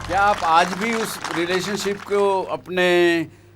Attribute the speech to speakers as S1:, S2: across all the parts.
S1: क्या आप आज भी उस रिलेशनशिप को अपने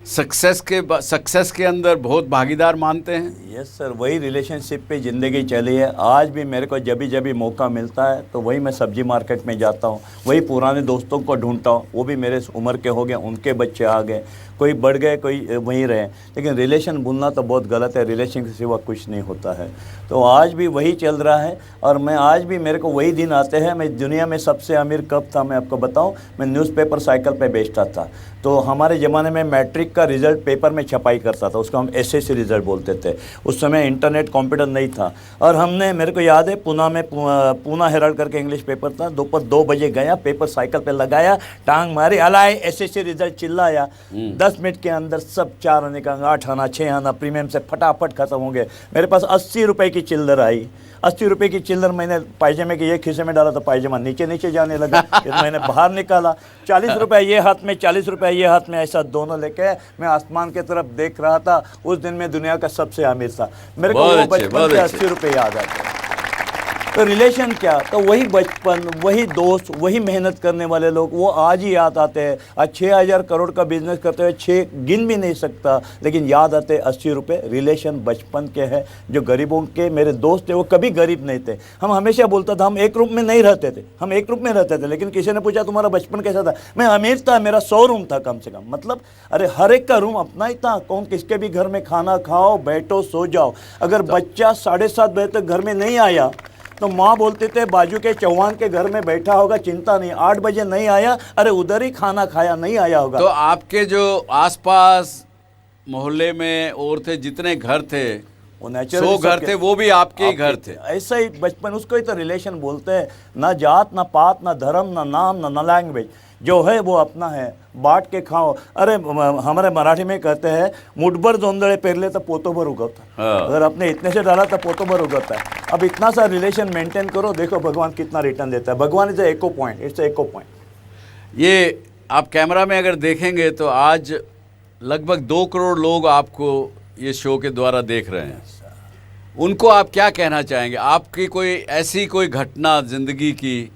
S1: सक्सेस के अंदर बहुत भागीदार मानते हैं?
S2: यस सर, वही रिलेशनशिप पे ज़िंदगी चली है। आज भी मेरे को जब भी मौका मिलता है तो वही मैं सब्जी मार्केट में जाता हूँ, वही पुराने दोस्तों को ढूंढता हूँ। वो भी मेरे उम्र के हो गए, उनके बच्चे आ गए, कोई बढ़ गए, कोई वहीं रहे। लेकिन रिलेशन भूलना तो बहुत गलत है, रिलेशन के सिवा कुछ नहीं होता है। तो आज भी वही चल रहा है और मैं आज भी, मेरे को वही दिन आते हैं। मैं दुनिया में सबसे अमीर कब था मैं आपको बताऊं, मैं न्यूज़पेपर साइकिल पे बेचता था। तो हमारे ज़माने में मैट्रिक का रिज़ल्ट पेपर में छपाई करता था, उसको हम एसएससी रिज़ल्ट बोलते थे। उस समय इंटरनेट कंप्यूटर नहीं था और हमने, मेरे को याद है, पूना हेराल्ड करके इंग्लिश पेपर था, दोपहर 2 बजे गया, पेपर साइकिल पे लगाया, टांग मारी, हलाए, एसएससी रिज़ल्ट चिल्लाया। 10 मिनट के अंदर सब 4 आने का 8 आना 6 आना प्रीमियम से फटाफट ख़त्म हो गए। मेरे पास 80 रुपये की चिल्लर आई। 80 रुपये की चिल्लर मैंने पायजामे के ये खिस्से में डाला तो पायजामा नीचे जाने लगा। फिर मैंने बाहर निकाला, 40 रुपये ये हाथ में, 40 रुपये ये हाथ में, ऐसा दोनों लेके मैं आसमान की तरफ देख रहा था। उस दिन मैं दुनिया का सबसे अमीर था। मेरे को वो बचपन के 80 रुपये याद आते। तो रिलेशन क्या, तो वही बचपन, वही दोस्त, वही मेहनत करने वाले लोग, वो आज ही याद आते हैं। आज 6,000 करोड़ का बिजनेस करते हुए 6 गिन भी नहीं सकता, लेकिन याद आते 80 रुपये। रिलेशन बचपन के हैं। जो गरीबों के मेरे दोस्त थे वो कभी गरीब नहीं थे। हम हमेशा बोलता था, हम एक रूम में नहीं रहते थे, हम एक रूम में रहते थे। लेकिन किसी ने पूछा तुम्हारा बचपन कैसा था, मैं अमीर था, मेरा 100 रूम था कम से कम। मतलब अरे हर एक का रूम अपना ही था। कौन किसके भी घर में खाना खाओ, बैठो, सो जाओ। अगर बच्चा 7:30 बजे तक घर में नहीं आया तो माँ बोलते थे बाजू के चौहान के घर में बैठा होगा, चिंता नहीं। 8 बजे नहीं आया, अरे उधर ही खाना खाया, नहीं आया होगा।
S1: तो आपके जो आसपास मोहल्ले में और थे, जितने घर थे,
S2: वो
S1: 100 घर थे, वो भी आपके ही घर थे।
S2: ऐसा ही बचपन, उसको ही तो रिलेशन बोलते हैं। ना जात, ना पात, ना धर्म, ना नाम, ना लैंग्वेज, जो है वो अपना है। बांट के खाओ। अरे हमारे मराठी में कहते हैं, मुठभर जोंधळे पेरले तो पोतोभर उगवता।
S1: हाँ।
S2: अगर आपने इतने से डाला तो पोतोभर उगवता है। अब इतना सा रिलेशन मेंटेन करो, देखो भगवान कितना रिटर्न देता है। भगवान is echo point, it's echo point.
S1: ये आप कैमरा में अगर देखेंगे तो आज लगभग 2 करोड़ लोग आपको ये शो के द्वारा देख रहे हैं। उनको आप क्या कहना चाहेंगे? आपकी कोई ऐसी कोई घटना ज़िंदगी की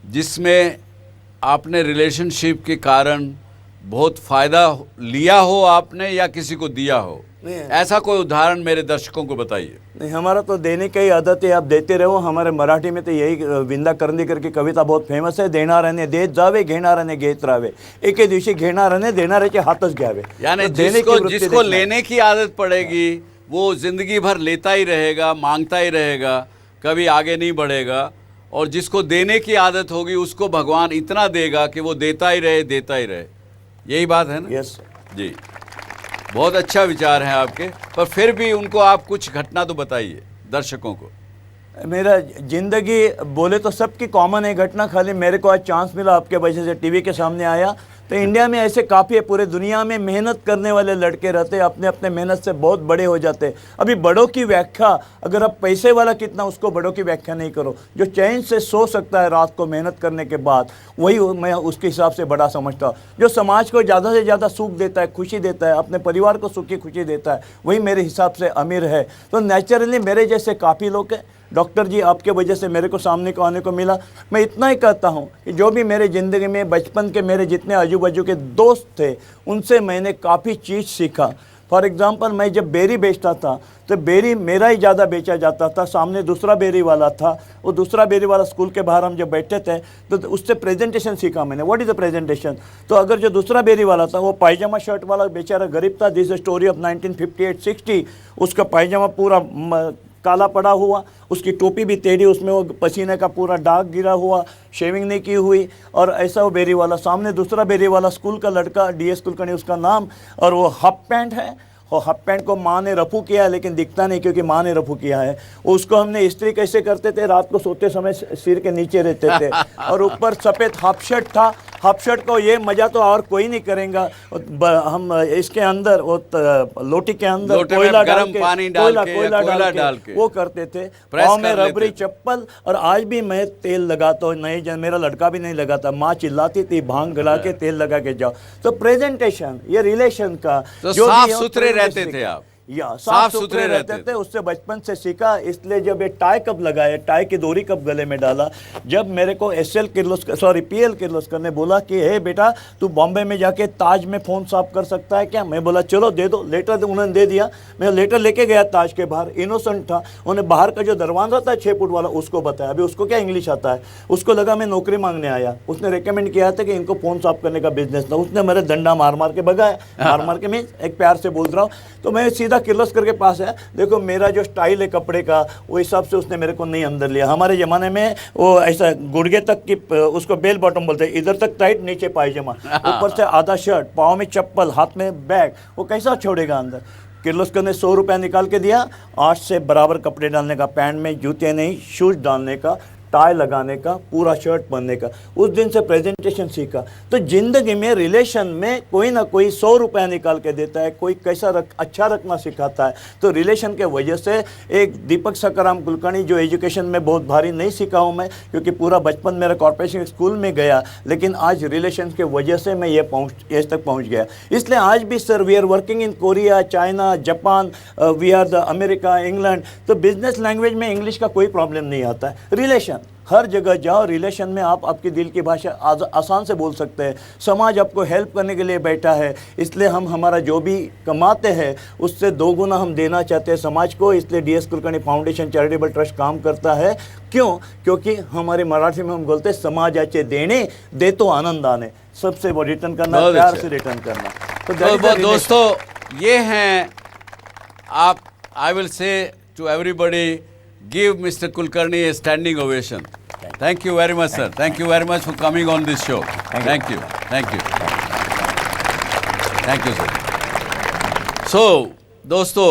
S1: जिसमें आपने रिलेशनशिप के कारण बहुत फ़ायदा लिया हो आपने, या किसी को दिया हो? ऐसा कोई उदाहरण मेरे दर्शकों को बताइए।
S2: नहीं, हमारा तो देने की ही आदत है, आप देते रहो। हमारे मराठी में तो यही विंदा करंदीकर की कविता बहुत फेमस है, देणाऱ्याने देत जावे, घेणाऱ्याने घेत राहावे, एके दिवशी घेणाऱ्याने देणाऱ्याचे हातच घ्यावे।
S1: यानी जिसको लेने की आदत पड़ेगी वो जिंदगी भर लेता ही रहेगा, मांगता ही रहेगा, कभी आगे नहीं बढ़ेगा। और जिसको देने की आदत होगी उसको भगवान इतना देगा कि वो देता ही रहे, देता ही रहे। यही बात है ना?
S2: यस
S1: जी, बहुत अच्छा विचार है आपके। पर फिर भी उनको आप कुछ घटना तो बताइए दर्शकों को।
S2: मेरा जिंदगी बोले तो सबकी कॉमन है घटना, खाली मेरे को आज चांस मिला आपके वजह से टीवी के सामने आया। तो इंडिया में ऐसे काफ़ी है, पूरे दुनिया में मेहनत करने वाले लड़के रहते, अपने अपने मेहनत से बहुत बड़े हो जाते। अभी बड़ों की व्याख्या, अगर आप पैसे वाला कितना, उसको बड़ों की व्याख्या नहीं करो। जो चैन से सो सकता है रात को मेहनत करने के बाद, वही मैं उसके हिसाब से बड़ा समझता हूँ। जो समाज को ज़्यादा से ज़्यादा सुख देता है, खुशी देता है, अपने परिवार को सुखी खुशी देता है, वही मेरे हिसाब से अमीर है। तो नेचुरली मेरे जैसे काफ़ी लोग हैं। डॉक्टर जी, आपके वजह से मेरे को सामने को आने को मिला। मैं इतना ही कहता हूँ कि जो भी मेरे ज़िंदगी में बचपन के मेरे जितने आजू बाजू के दोस्त थे, उनसे मैंने काफ़ी चीज़ सीखा। फॉर एग्ज़ाम्पल, मैं जब बेरी बेचता था तो बेरी मेरा ही ज़्यादा बेचा जाता था, सामने दूसरा बेरी वाला था। वो दूसरा बेरी वाला स्कूल के बाहर हम जब बैठते थे तो उससे प्रेजेंटेशन सीखा मैंने। What is the presentation? तो अगर जो दूसरा बेरी वाला था वो पायजामा शर्ट वाला बेचारा गरीब था, दिस स्टोरी ऑफ 1958-60, उसका पायजामा पूरा काला पड़ा हुआ, उसकी टोपी भी टेढ़ी, उसमें वो पसीने का पूरा दाग गिरा हुआ, शेविंग नहीं की हुई, और ऐसा वो बेरी वाला। सामने दूसरा बेरी वाला स्कूल का लड़का, डीएस कुलकर्णी उसका नाम, और वो हाफ पैंट है, और हाफ पैंट को माँ ने रफू किया है, लेकिन दिखता नहीं क्योंकि माँ ने रफू किया है। उसको हमने इस्त्री कैसे करते थे, रात को सोते समय सिर के नीचे रहते थे, और ऊपर सफ़ेद हाफ शर्ट था। हाफ शर्ट को ये मज़ा तो और कोई नहीं करेगा। हम इसके अंदर वो लोटी के अंदर कोयला डाल के, कोयला डाल के वो करते थे। पाँव में रबरी चप्पल, और आज भी मैं तेल लगाता हूँ। नहीं, मेरा लड़का भी नहीं लगाता। माँ चिल्लाती थी, भांग गला के तेल लगा के जाओ। तो प्रेजेंटेशन, ये रिलेशन का,
S1: तो साफ सुथरे रहते थे आप।
S2: या
S1: साफ
S2: साफ
S1: सुथरे
S2: सुथरे
S1: रहते
S2: रहते थे, उससे बचपन से सीखा। इसलिए जब ये टाई कब लगाए, टाई की डोरी कब गले में डाला, जब मेरे को पीएल किर्लोस्कर ने बोला कि हे बेटा तू बॉम्बे में जाके ताज में फ़ोन साफ कर सकता है क्या, मैं बोला चलो दे दो। लेटर उन्होंने दे दिया, मैं लेटर लेके गया ताज के बाहर, इनोसेंट था। उन्हें बाहर का जो दरवाजा था 6 फुट वाला उसको बताया, अभी उसको क्या इंग्लिश आता है, उसको लगा मैं नौकरी मांगने आया। उसने रिकमेंड किया था कि इनको फ़ोन साफ करने का बिजनेस था। उसने मेरे डंडा मार मार के भगाया, मार के मैं एक प्यार से बोल रहा हूँ। तो मैं सीधा किर्लोस्कर के पास है, देखो मेरा जो स्टाइल है कपड़े का वो हिसाब से उसने मेरे को नहीं अंदर लिया। हमारे ज़माने में वो ऐसा गुड़गे तक की, उसको बेल बॉटम बोलते हैं, इधर तक टाइट नीचे पायजामा, ऊपर से आधा शर्ट, पाँव में चप्पल, हाथ में बैग, वो कैसा छोड़ेगा अंदर। किर्लोस्कर ने 100 रुपया निकाल के दिया, 8 से बराबर कपड़े डालने का, पैंट में जूते नहीं, शूज़ डालने का, टाई लगाने का, पूरा शर्ट पहनने का। उस दिन से प्रेजेंटेशन सीखा। तो ज़िंदगी में रिलेशन में कोई ना कोई 100 रुपया निकाल के देता है, कोई कैसा अच्छा रखना सिखाता है। तो रिलेशन के वजह से एक दीपक सखाराम कुलकर्णी, जो एजुकेशन में बहुत भारी नहीं सीखा हूँ मैं, क्योंकि पूरा बचपन मेरा कॉर्पोरेशन स्कूल में गया, लेकिन आज रिलेशन के वजह से मैं ये तक पहुँच गया। इसलिए आज भी sir we are working in Korea, China, Japan, we are the America, England. तो बिजनेस लैंग्वेज में इंग्लिश का कोई प्रॉब्लम नहीं आता है। रिलेशन हर जगह जाओ, रिलेशन में आप आपकी दिल की भाषा आसान से बोल सकते हैं। समाज आपको हेल्प करने के लिए बैठा है, इसलिए हम हमारा जो भी कमाते हैं उससे 2 गुना हम देना चाहते हैं समाज को। इसलिए DS Kulkarni foundation charitable trust काम करता है। क्यों? क्योंकि हमारे मराठी में हम बोलते हैं समाजाचे देणे दे तो आनंद आने। सबसे वो रिटर्न करना, प्यार से रिटर्न करना।
S1: तो दोस्तों ये हैं आप, I will say to everybody, give Mr. Kulkarni a standing ovation. Thank you very much, sir. Thank you very much for coming on this show. Thank you. Thank you. Thank you, sir. So, दोस्तों,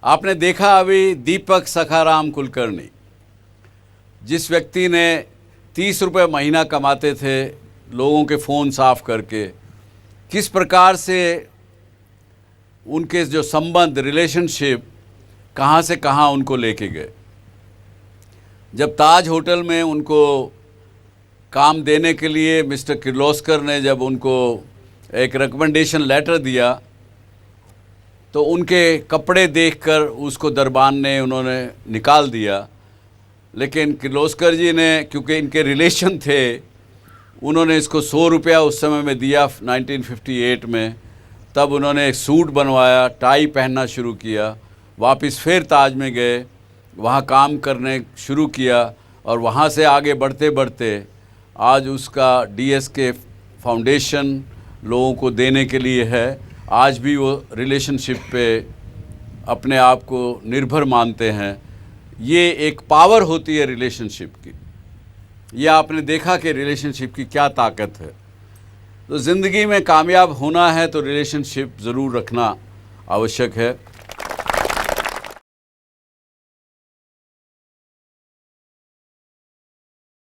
S1: आपने देखा अभी दीपक सखाराम कुलकर्णी, जिस व्यक्ति ने 30 रुपये महीना कमाते थे लोगों के फ़ोन साफ करके, किस प्रकार से उनके जो संबंध, रिलेशनशिप कहाँ से कहाँ उनको लेके गए। जब ताज होटल में उनको काम देने के लिए मिस्टर किर्लोस्कर ने जब उनको एक रिकमेंडेशन लेटर दिया, तो उनके कपड़े देखकर उसको दरबान ने उन्होंने निकाल दिया। लेकिन किर्लोस्कर जी ने, क्योंकि इनके रिलेशन थे, उन्होंने इसको 100 रुपया उस समय में दिया 1958 में। तब उन्होंने एक सूट बनवाया, टाई पहनना शुरू किया, वापस फिर ताज में गए, वहाँ काम करने शुरू किया, और वहाँ से आगे बढ़ते बढ़ते आज उसका DSK फाउंडेशन लोगों को देने के लिए है। आज भी वो रिलेशनशिप पे अपने आप को निर्भर मानते हैं। ये एक पावर होती है रिलेशनशिप की। ये आपने देखा कि रिलेशनशिप की क्या ताकत है। तो ज़िंदगी में कामयाब होना है तो रिलेशनशिप ज़रूर रखना आवश्यक है।